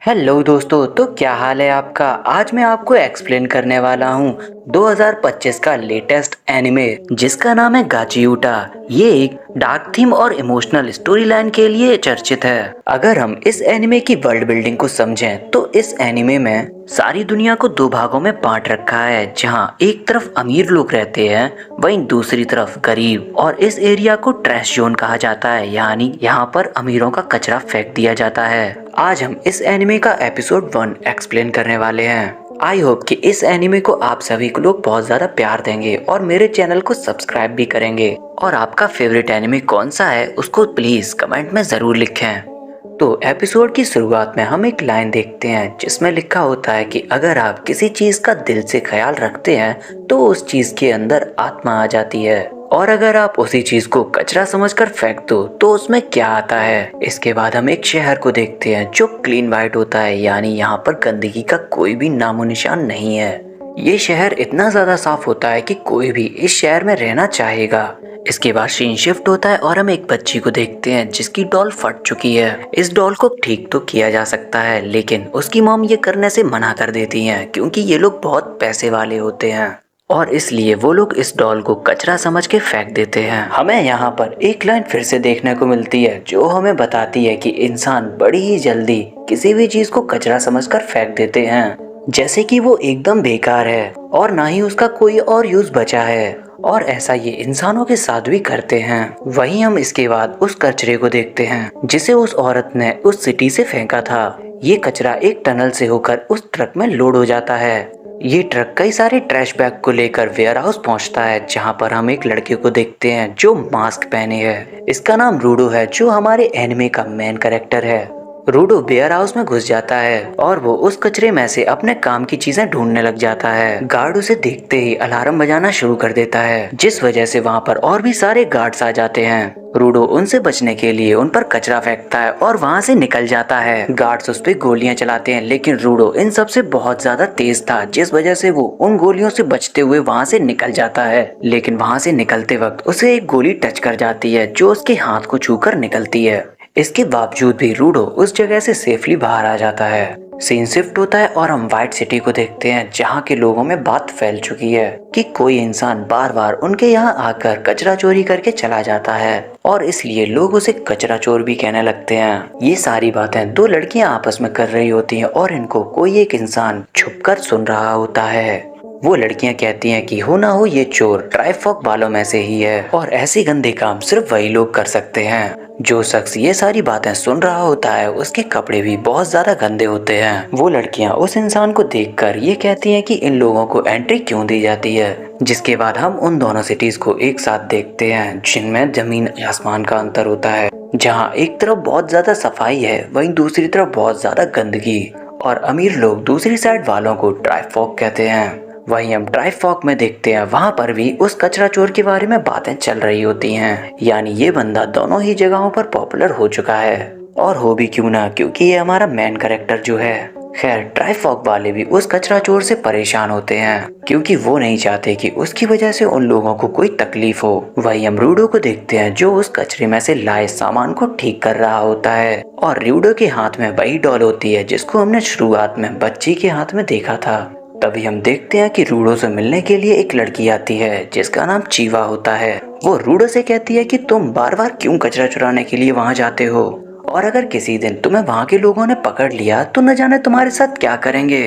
Hello दोस्तों, तो क्या हाल है आपका। आज मैं आपको एक्सप्लेन करने वाला हूँ 2025 का लेटेस्ट एनिमे जिसका नाम है गाचियूटा। ये एक डार्क थीम और इमोशनल स्टोरी लाइन के लिए चर्चित है। अगर हम इस एनिमे की वर्ल्ड बिल्डिंग को समझें तो इस एनिमे में सारी दुनिया को दो भागों में बांट रखा है, जहाँ एक तरफ अमीर लोग रहते हैं, वहीं दूसरी तरफ गरीब। और इस एरिया को ट्रैश जोन कहा जाता है, यानी यहाँ पर अमीरों का कचरा फेंक दिया जाता है। आज हम इस एनिमे का एपिसोड 1 एक्सप्लेन करने वाले हैं। आई होप कि इस एनिमे को आप सभी को लोग बहुत ज्यादा प्यार देंगे और मेरे चैनल को सब्सक्राइब भी करेंगे। और आपका फेवरेट एनिमे कौन सा है उसको प्लीज कमेंट में जरूर लिखें। तो एपिसोड की शुरुआत में हम एक लाइन देखते हैं जिसमें लिखा होता है कि अगर आप किसी चीज का दिल से ख्याल रखते हैं तो उस चीज के अंदर आत्मा आ जाती है, और अगर आप उसी चीज को कचरा समझकर फेंक दो तो उसमें क्या आता है। इसके बाद हम एक शहर को देखते हैं जो क्लीन वाइट होता है, यानी यहाँ पर गंदगी का कोई भी नामो निशान नहीं है। ये शहर इतना ज्यादा साफ होता है कि कोई भी इस शहर में रहना चाहेगा। इसके बाद सीन शिफ्ट होता है और हम एक बच्ची को देखते हैं जिसकी डॉल फट चुकी है। इस डॉल को ठीक तो किया जा सकता है, लेकिन उसकी मॉम ये करने से मना कर देती हैं क्योंकि ये लोग बहुत पैसे वाले होते हैं और इसलिए वो लोग इस डॉल को कचरा समझ के फेंक देते हैं। हमें यहाँ पर एक लाइन फिर से देखने को मिलती है जो हमें बताती है कि इंसान बड़ी ही जल्दी किसी भी चीज को कचरा समझकर फेंक देते हैं, जैसे कि वो एकदम बेकार है और ना ही उसका कोई और यूज बचा है। और ऐसा ये इंसानों के साथ भी करते हैं। वहीं हम इसके बाद उस कचरे को देखते हैं जिसे उस औरत ने उस सिटी से फेंका था। ये कचरा एक टनल से होकर उस ट्रक में लोड हो जाता है। ये ट्रक कई सारे ट्रैश बैग को लेकर वेयर हाउस पहुँचता है, जहाँ पर हम एक लड़के को देखते हैं जो मास्क पहने है। इसका नाम रूडो है, जो हमारे एनिमे का मेन कैरेक्टर है। रूडो वेयर हाउस में घुस जाता है और वो उस कचरे में से अपने काम की चीजें ढूंढने लग जाता है। गार्ड उसे देखते ही अलार्म बजाना शुरू कर देता है, जिस वजह से वहाँ पर और भी सारे गार्ड्स आ जाते हैं। रूडो उनसे बचने के लिए उन पर कचरा फेंकता है और वहाँ से निकल जाता है। गार्ड्स उस पे गोलियां चलाते हैं, लेकिन रूडो इन सब से बहुत ज्यादा तेज था, जिस वजह से वो उन गोलियों से बचते हुए वहाँ से निकल जाता है। लेकिन वहाँ से निकलते वक्त उसे एक गोली टच कर जाती है जो उसके हाथ को छूकर निकलती है। इसके बावजूद भी रूडो उस जगह से सेफली बाहर आ जाता है। सीन शिफ्ट होता है और हम व्हाइट सिटी को देखते हैं, जहाँ के लोगों में बात फैल चुकी है कि कोई इंसान बार बार उनके यहाँ आकर कचरा चोरी करके चला जाता है और इसलिए लोग उसे कचरा चोर भी कहने लगते हैं। ये सारी बातें दो लड़कियां आपस में कर रही होती हैं और इनको कोई एक इंसान छुपकर सुन रहा होता है। वो लड़कियां कहती हैं कि हो ना हो ये चोर ट्राइफॉक वालों में से ही है और ऐसे गंदे काम सिर्फ वही लोग कर सकते हैं। जो शख्स ये सारी बातें सुन रहा होता है उसके कपड़े भी बहुत ज्यादा गंदे होते हैं। वो लड़कियां उस इंसान को देखकर ये कहती हैं कि इन लोगों को एंट्री क्यों दी जाती है। जिसके बाद हम उन दोनों सिटीज को एक साथ देखते हैं जिनमें जमीन आसमान का अंतर होता है, जहाँ एक तरफ बहुत ज्यादा सफाई है वहीं दूसरी तरफ बहुत ज्यादा गंदगी, और अमीर लोग दूसरी साइड वालों को ट्राइफॉक कहते हैं। वहीं हम ट्राइफॉक में देखते हैं वहां पर भी उस कचरा चोर के बारे में बातें चल रही होती हैं, यानी ये बंदा दोनों ही जगहों पर पॉपुलर हो चुका है। और हो भी क्यों ना, क्योंकि ये हमारा मेन कैरेक्टर जो है। खैर, ट्राइफॉक वाले भी उस कचरा चोर से परेशान होते हैं क्योंकि वो नहीं चाहते कि उसकी वजह से उन लोगों को कोई तकलीफ हो। वहीं हम रूडो को देखते हैं जो उस कचरे में से लाए सामान को ठीक कर रहा होता है और रूडो के हाथ में वही डॉल होती है जिसको हमने शुरुआत में बच्ची के हाथ में देखा था। तभी हम देखते हैं कि रूडो से मिलने के लिए एक लड़की आती है जिसका नाम चीवा होता है। वो रूडो से कहती है कि तुम बार बार क्यों कचरा चुराने के लिए वहां जाते हो, और अगर किसी दिन तुम्हें वहां के लोगों ने पकड़ लिया तो न जाने तुम्हारे साथ क्या करेंगे,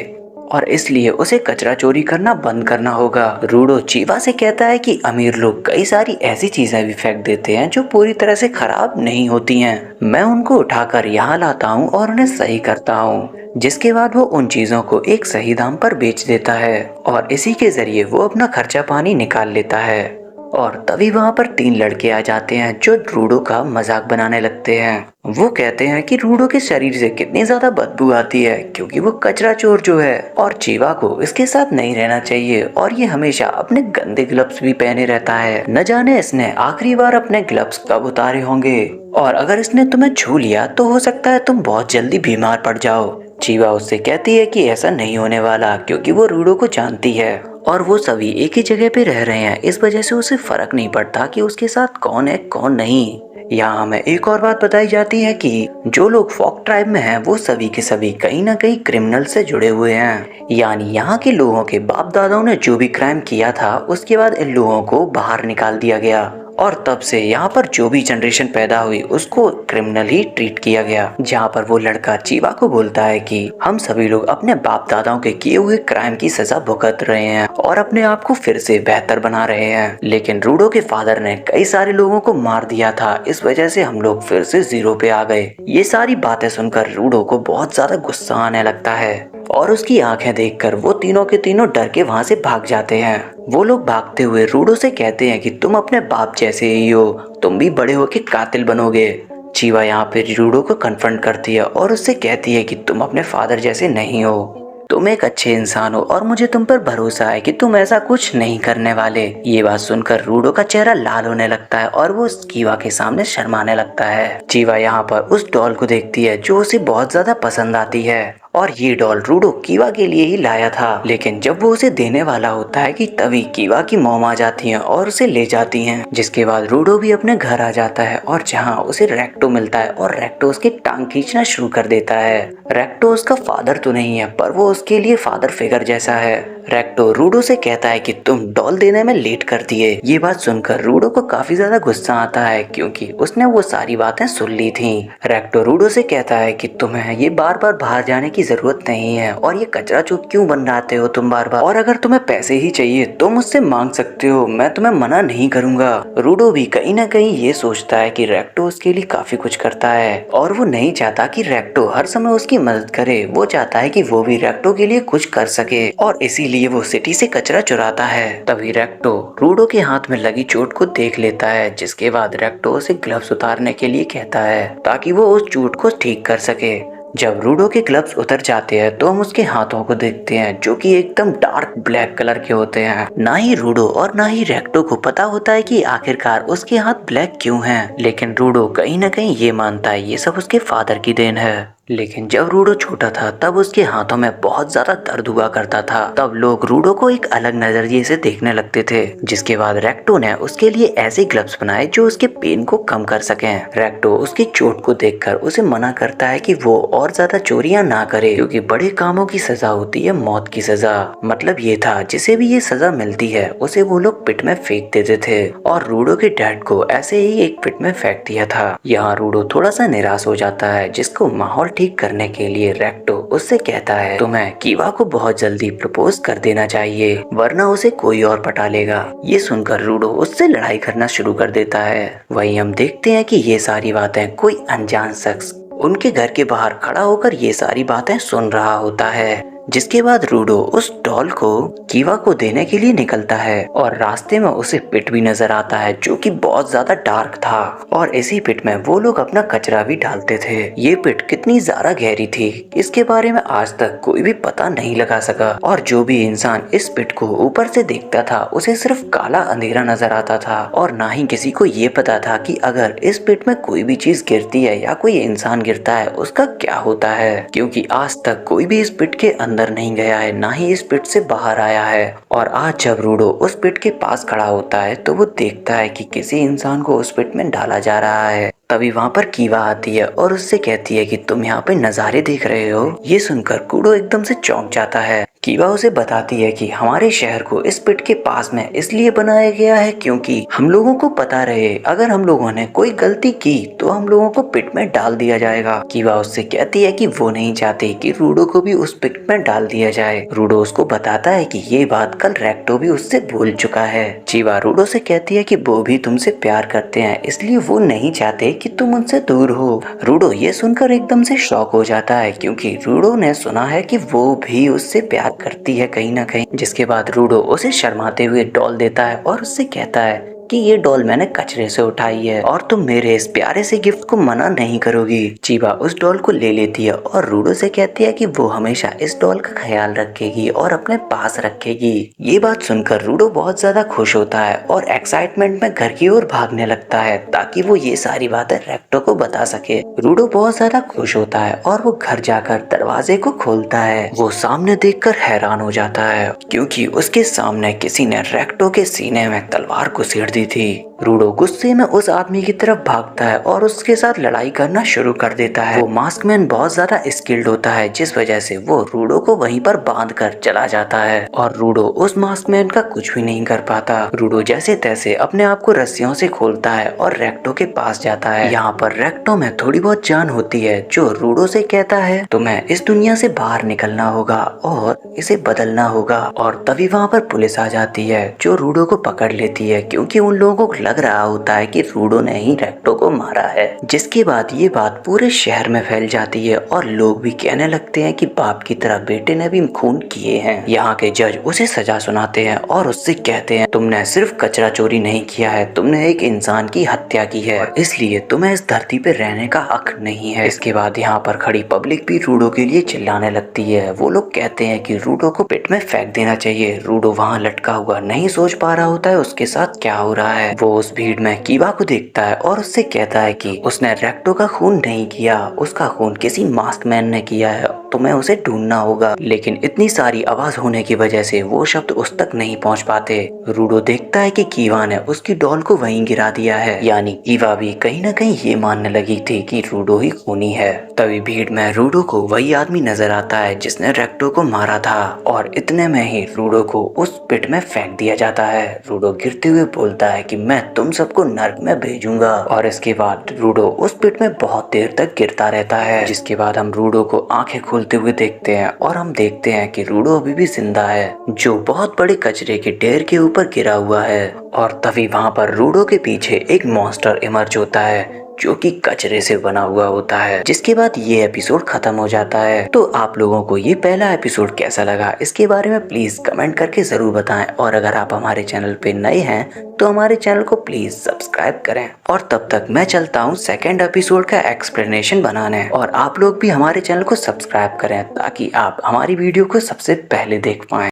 और इसलिए उसे कचरा चोरी करना बंद करना होगा। रूडो चीवा से कहता है कि अमीर लोग कई सारी ऐसी चीजें भी फेंक देते हैं जो पूरी तरह से खराब नहीं होती हैं। मैं उनको उठाकर यहाँ लाता हूँ और उन्हें सही करता हूँ, जिसके बाद वो उन चीजों को एक सही दाम पर बेच देता है और इसी के जरिए वो अपना खर्चा पानी निकाल लेता है। और तभी वहाँ पर तीन लड़के आ जाते हैं जो रूडो का मजाक बनाने लगते हैं। वो कहते हैं कि रूडो के शरीर से कितनी ज्यादा बदबू आती है क्योंकि वो कचरा चोर जो है, और चीवा को इसके साथ नहीं रहना चाहिए और ये हमेशा अपने गंदे ग्लव्स भी पहने रहता है। न जाने इसने आखिरी बार अपने ग्लव्स कब उतारे होंगे, और अगर इसने तुम्हें छू लिया तो हो सकता है तुम बहुत जल्दी बीमार पड़ जाओ। चीवा उससे कहती है कि ऐसा नहीं होने वाला क्योंकि वो रूडो को जानती है और वो सभी एक ही जगह पे रह रहे हैं। इस वजह से उसे फर्क नहीं पड़ता कि उसके साथ कौन है कौन नहीं। यहाँ हमें एक और बात बताई जाती है कि जो लोग फॉक ट्राइब में हैं वो सभी के सभी कहीं ना कहीं क्रिमिनल से जुड़े हुए हैं। यानी यहाँ के लोगों के बाप दादाओं ने जो भी क्राइम किया था उसके बाद इन लोगों को बाहर निकाल दिया गया और तब से यहाँ पर जो भी जनरेशन पैदा हुई उसको क्रिमिनल ही ट्रीट किया गया। जहाँ पर वो लड़का चीवा को बोलता है कि हम सभी लोग अपने बाप दादाओं के किए हुए क्राइम की सजा भुगत रहे हैं और अपने आप को फिर से बेहतर बना रहे हैं, लेकिन रूडो के फादर ने कई सारे लोगों को मार दिया था, इस वजह से हम लोग फिर से जीरो पे आ गए। ये सारी बातें सुनकर रूडो को बहुत ज्यादा गुस्सा आने लगता है और उसकी आंखें देखकर वो तीनों के तीनों डर के वहाँ से भाग जाते हैं। वो लोग भागते हुए रूडो से कहते हैं कि तुम अपने बाप जैसे ही हो, तुम भी बड़े होके कातिल बनोगे। चीवा यहाँ पे रूडो को कन्फ्रंट करती है और उससे कहती है कि तुम अपने फादर जैसे नहीं हो, तुम एक अच्छे इंसान हो और मुझे तुम पर भरोसा है कि तुम ऐसा कुछ नहीं करने वाले। ये बात सुनकर रूडो का चेहरा लाल होने लगता है और वो चीवा के सामने शर्माने लगता है। चीवा यहाँ पर उस डॉल को देखती है जो उसे बहुत ज्यादा पसंद आती है और ये डॉल रूडो कीवा के लिए ही लाया था, लेकिन जब वो उसे देने वाला होता है कि तभी कीवा की मॉम आ जाती हैं और उसे ले जाती हैं। जिसके बाद रूडो भी अपने घर आ जाता है और जहाँ उसे रेक्टो मिलता है और रेक्टो उसकी टांग खींचना शुरू कर देता है। रेक्टो उसका फादर तो नहीं है पर वो उसके लिए फादर फिगर जैसा है। रेक्टो रूडो से कहता है कि तुम डॉल देने में लेट कर दिए। ये बात सुनकर रूडो को काफी ज्यादा गुस्सा आता है क्योंकि उसने वो सारी बातें सुन ली थी। रेक्टो रूडो से कहता है कि तुम्हें ये बार बार बाहर जाने की जरूरत नहीं है और ये कचरा चुप क्यों बनाते हो तुम बार बार, और अगर तुम्हें पैसे ही चाहिए तो मुझसे मांग सकते हो, मैं तुम्हें मना नहीं करूंगा। रूडो भी कहीं ना कहीं ये सोचता है कि रेक्टो उसके लिए काफी कुछ करता है और वो नहीं चाहता कि रेक्टो हर समय उसकी मदद करे। वो चाहता है कि वो भी रेक्टो के लिए कुछ कर सके और इसीलिए वो सिटी से कचरा चुराता है। तभी रेक्टो रूडो के हाथ में लगी चोट को देख लेता है, जिसके बाद रेक्टो उसे ग्लव्स उतारने के लिए कहता है ताकि वो उस चोट को ठीक कर सके। जब रूडो के ग्लव्स उतर जाते हैं तो हम उसके हाथों को देखते हैं जो कि एकदम डार्क ब्लैक कलर के होते हैं। ना ही रूडो और ना ही रेक्टो को पता होता है कि आखिरकार उसके हाथ ब्लैक क्यों हैं, लेकिन रूडो कहीं ना कहीं ये मानता है ये सब उसके फादर की देन है। लेकिन जब रूडो छोटा था तब उसके हाथों में बहुत ज्यादा दर्द हुआ करता था। तब लोग रूडो को एक अलग नजरिए से देखने लगते थे। जिसके बाद रेक्टो ने उसके लिए ऐसे ग्लव्स बनाए जो उसके पेन को कम कर सकें। रेक्टो उसकी चोट को देखकर उसे मना करता है कि वो और ज्यादा चोरियां ना करे क्योंकि बड़े कामों की सजा होती है मौत की सजा। मतलब ये था जिसे भी ये सजा मिलती है उसे वो लोग पिट में फेंक देते थे और रूडो के डैड को ऐसे ही एक पिट में फेंक दिया था। यहाँ रूडो थोड़ा सा निराश हो जाता है, जिसको माहौल ठीक करने के लिए रेक्टो उससे कहता है तुम्हें कीवा को बहुत जल्दी प्रपोज कर देना चाहिए वरना उसे कोई और पटा लेगा। ये सुनकर रूडो उससे लड़ाई करना शुरू कर देता है। वहीं हम देखते हैं कि ये सारी बातें कोई अनजान शख्स उनके घर के बाहर खड़ा होकर ये सारी बातें सुन रहा होता है। जिसके बाद रूडो उस डॉल को कीवा को देने के लिए निकलता है और रास्ते में उसे पिट भी नजर आता है जो कि बहुत ज्यादा डार्क था और इसी पिट में वो लोग अपना कचरा भी डालते थे। ये पिट कितनी ज्यादा गहरी थी इसके बारे में आज तक कोई भी पता नहीं लगा सका और जो भी इंसान इस पिट को ऊपर से देखता था उसे सिर्फ काला अंधेरा नजर आता था और ना ही किसी को ये पता था कि अगर इस पिट में कोई भी चीज गिरती है या कोई इंसान गिरता है उसका क्या होता है, क्योंकि आज तक कोई भी इस पिट के अंदर नहीं गया है ना ही इस पिट से बाहर आया है। और आज जब रूडो उस पिट के पास खड़ा होता है तो वो देखता है कि किसी इंसान को उस पिट में डाला जा रहा है। तभी वहाँ पर कीवा आती है और उससे कहती है कि तुम यहाँ पे नज़ारे देख रहे हो। ये सुनकर कूडो एकदम से चौंक जाता है। कीवा उसे बताती है कि हमारे शहर को इस पिट के पास में इसलिए बनाया गया है क्योंकि हम लोगों को पता रहे अगर हम लोगों ने कोई गलती की तो हम लोगों को पिट में डाल दिया जाएगा। कीवा उससे कहती है कि वो नहीं चाहती कि रूडो को भी उस पिट में डाल दिया जाए। रूडो उसको बताता है कि ये बात कल रेक्टो भी उससे भूल चुका है। चीवा रूडो से कहती है कि वो भी तुमसे प्यार करते हैं इसलिए वो नहीं चाहते कि तुम उनसे दूर हो। रूडो ये सुनकर एकदम से शॉक हो जाता है क्योंकि रूडो ने सुना है कि वो भी उससे प्यार करती है कहीं ना कहीं। जिसके बाद रूडो उसे शर्माते हुए डॉल देता है और उससे कहता है कि ये डॉल मैंने कचरे से उठाई है और तुम मेरे इस प्यारे से गिफ्ट को मना नहीं करोगी। चीवा उस डॉल को ले लेती है और रूडो से कहती है कि वो हमेशा इस डॉल का ख्याल रखेगी और अपने पास रखेगी। ये बात सुनकर रूडो बहुत ज्यादा खुश होता है और एक्साइटमेंट में घर की ओर भागने लगता है ताकि वो ये सारी बातें रेक्टो को बता सके। रूडो बहुत ज्यादा खुश होता है और वो घर जाकर दरवाजे को खोलता है। वो सामने देखकर हैरान हो जाता है क्योंकि उसके सामने किसी ने रेक्टो के सीने में तलवार घुसेड़ दी थी। रूडो गुस्से में उस आदमी की तरफ भागता है और उसके साथ लड़ाई करना शुरू कर देता है। वो मास्कमैन बहुत ज्यादा स्किल्ड होता है जिस वजह से वो रूडो को वहीं पर बांध कर चला जाता है और रूडो उस मास्कमैन का कुछ भी नहीं कर पाता। रूडो जैसे तैसे अपने आप को रस्सियों से खोलता है और रेक्टो के पास जाता है। यहाँ पर रेक्टो में थोड़ी बहुत जान होती है जो रूडो से कहता है तुम्हें इस दुनिया से बाहर निकलना होगा और इसे बदलना होगा। और तभी वहाँ पर पुलिस आ जाती है जो रूडो को पकड़ लेती है क्योंकि उन लोगों को लग रहा होता है कि रूडो ने ही रेक्टो को मारा है। जिसके बाद ये बात पूरे शहर में फैल जाती है और लोग भी कहने लगते हैं कि बाप की तरह बेटे ने भी खून किए हैं। यहाँ के जज उसे सजा सुनाते हैं और उससे कहते हैं तुमने सिर्फ कचरा चोरी नहीं किया है, तुमने एक इंसान की हत्या की है, इसलिए तुम्हें इस धरती पे रहने का हक नहीं है। इसके बाद यहाँ पर खड़ी पब्लिक भी रूडो के लिए चिल्लाने लगती है। वो लोग कहते हैं कि रूडो को पिट में फेंक देना चाहिए। रूडो वहाँ लटका हुआ नहीं सोच पा रहा होता है उसके साथ क्या हो रहा है। वो उस भीड़ में कीवा को देखता है और उससे कहता है कि उसने रेक्टो का खून नहीं किया, उसका खून किसी मास्कमैन ने किया है, तुम्हें उसे ढूंढना होगा। लेकिन इतनी सारी आवाज होने की वजह से वो शब्द उस तक नहीं पहुंच पाते। रूडो देखता है कि कीवा ने उसकी डॉल को वहीं गिरा दिया है, यानी कीवा भी कहीं न कहीं ये मानने लगी थी कि रूडो ही खूनी है। तभी भीड़ में रूडो को वही आदमी नजर आता है जिसने रेक्टो को मारा था और इतने में ही रूडो को उस पिट में फेंक दिया जाता है। रूडो गिरते हुए बोलता है कि मैं तुम सबको नर्क में भेजूंगा और इसके बाद रूडो उस पिट में बहुत देर तक गिरता रहता है। जिसके बाद हम रूडो को आंखें खोलते हुए देखते हैं और हम देखते हैं कि रूडो अभी भी जिंदा है जो बहुत बड़े कचरे के ढेर के ऊपर गिरा हुआ है। और तभी वहाँ पर रूडो के पीछे एक मॉन्स्टर इमर्ज होता है जो कि कचरे से बना हुआ होता है। जिसके बाद ये एपिसोड खत्म हो जाता है। तो आप लोगों को ये पहला एपिसोड कैसा लगा इसके बारे में प्लीज कमेंट करके जरूर बताएं और अगर आप हमारे चैनल पे नए हैं तो हमारे चैनल को प्लीज सब्सक्राइब करें। और तब तक मैं चलता हूँ सेकेंड एपिसोड का एक्सप्लेनेशन बनाने और आप लोग भी हमारे चैनल को सब्सक्राइब करें ताकि आप हमारी वीडियो को सबसे पहले देख पाएं।